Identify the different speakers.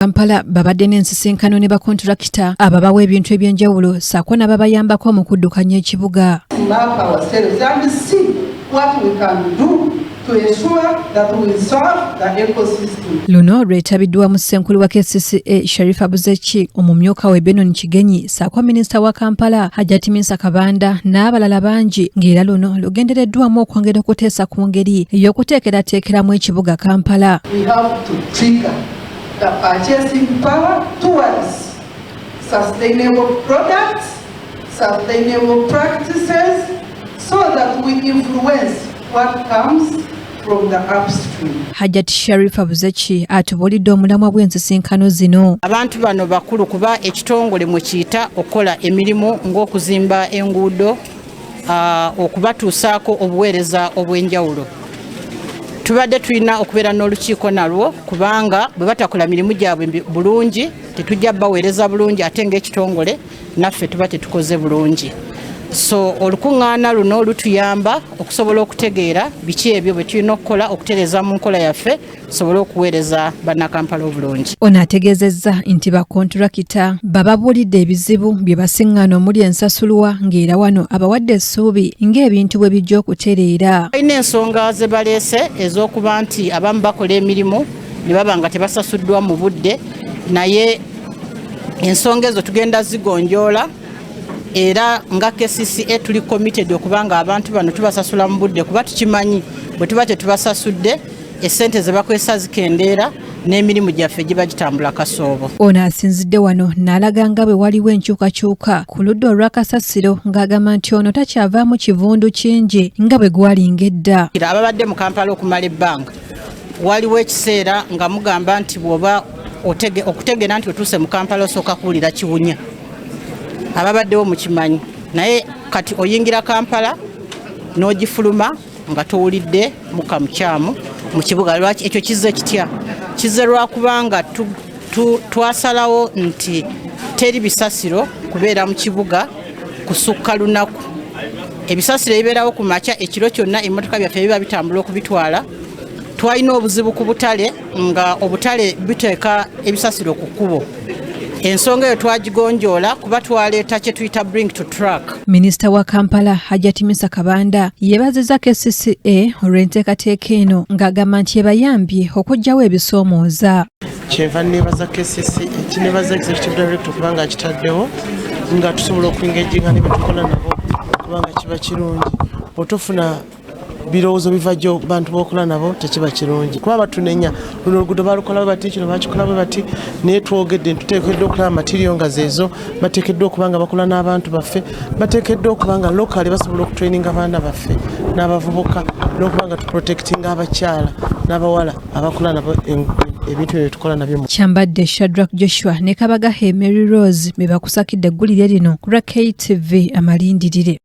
Speaker 1: Kampala babadde n'ensisinkano ne bakontulakita ababawa ebintu ebyenjawulo ssaako n'ababayambako mu kuddukanya ekibuga. Luno lwetabiddwamu Ssenkulu wa KCCA Sharifa Buzeki, omumyuka we Benon Kigenyi ssaako minisita wa Kampala Hajjati Minsa Kabanda n'abalala bangi, ng'era luno lugendereddwamu okwongera okuteesa ku ngeri ey'okuteekerateekeramu ekibuga Kampala.
Speaker 2: The purchasing power towards sustainable products, sustainable practices, so that we influence what comes from the upstream.
Speaker 1: Hajjati Sharifa Buzeki atubulidde omulamwa bw'ensisinkano zino.
Speaker 3: Abantu bano bakulu kuba ekitongole mwe kiyita okukola emirimu ng'okuzimba enguudo, okubatuusaako obuweereza obw'enjawulo. Tubadde tulina okubeera n'olukiiko nalwo kubanga bwe batakola mirimu gyabwe bulungi tetujja baweereza bulungi ate ng'ekitongole naffe tuba tetukoze bulungi. So olukuŋŋaana luno lutuyamba okusobola okutegeera biki ebyo bwe tulina okukola okutereeza mu nkola yaffe tusobole okuweereza bannakampala obulungi.
Speaker 1: Ono ategeezezza nti bakontulakita bababuulidde ebizibu bye basiŋŋaana omuli ensasulwa, ng'era wano abawadde essuubi ng'ebintu bwe bijja okutereera.
Speaker 3: Balina ensonga ze baleese ez'okuba nti abamu bakola emirimu ne baba nga tebasasuddwa mu budde, naye ensonga ezo tugenda zigonjoola. Era nga KCCA tuli committed okubanga abantu bano tubasasula mu budde kuba tukimanyi bwe tuba tetubasasudde essente ze bakozesa zikendeera n'emirimu gyaffe giba gitambula kasoobo.
Speaker 1: Ono asinzidde wano n'alaga nga bwe waliwo enkyukakyuka ku ludda olwa kasasiro ng'agamba nti ono takyavaamu kivundu kingi nga bwe gwalinga edda.
Speaker 3: Ababadde mu Kampala okumala ebbanga waliwo ekiseera nga mugamba nti bw'oba okutegeera nti otuuse mu Kampala osooka kuwulira kiwunya. Ababaddewo mukimanyi, naye kati oyingira Kampala n'ogifuluma nga towulidde muka mukyamu mu kibuga. Lwaki ekyo kizze kitya? Kizze lwakubanga twasalawo nti teri bisasiro kubeera mu kibuga kusukka lunaku. Ebisasiro ebibeerawo ku makya ekiro kyonna emmotoka byaffe biba bitambula okubitwala. Twalina obuzibu ku butale nga obutale biteeka ebisasiro ku kkubo. Ensonga eyo twagigonjoola kuba twaleeta kye tuyita bring to track.
Speaker 1: Minisita wa Kampala Hajjati Minsa Kabanda yeebazizza KCCA olw'enteekateeka eno ng'agamba nti ebayambye okuggyawo ebisoomooza.
Speaker 4: Kyenva neebaza KCCA, kineebaza Executive Director kubanga akitaddewo nga tusobola okuengejinga ne betukola nabo kubanga kiba kirungi. Otofuna birowoozo biva gyo bantu b'okola nabo tekiba kirungi kuba batunenya. Luno oluguudo balukola bwe bati, kino bakikola bwe bati, naye twogedde tuteekeddwa okulaba matiriyo nga zeezo, bateekeddwa okuba nga bakola n'abantu baffe, bateekeddwa okuba nga lokale basobola okutraininga abaana baffe n'abavubuka, n'okuba nga tuprotectinga abakyala n'abawala abakola nabo ebintu ebyo tukola nabyo.
Speaker 1: Kyambadde Shadrack Joshua ne Kabagahe Mary Rose be bakusakidde eggulire lino ku KTV Amalindirire.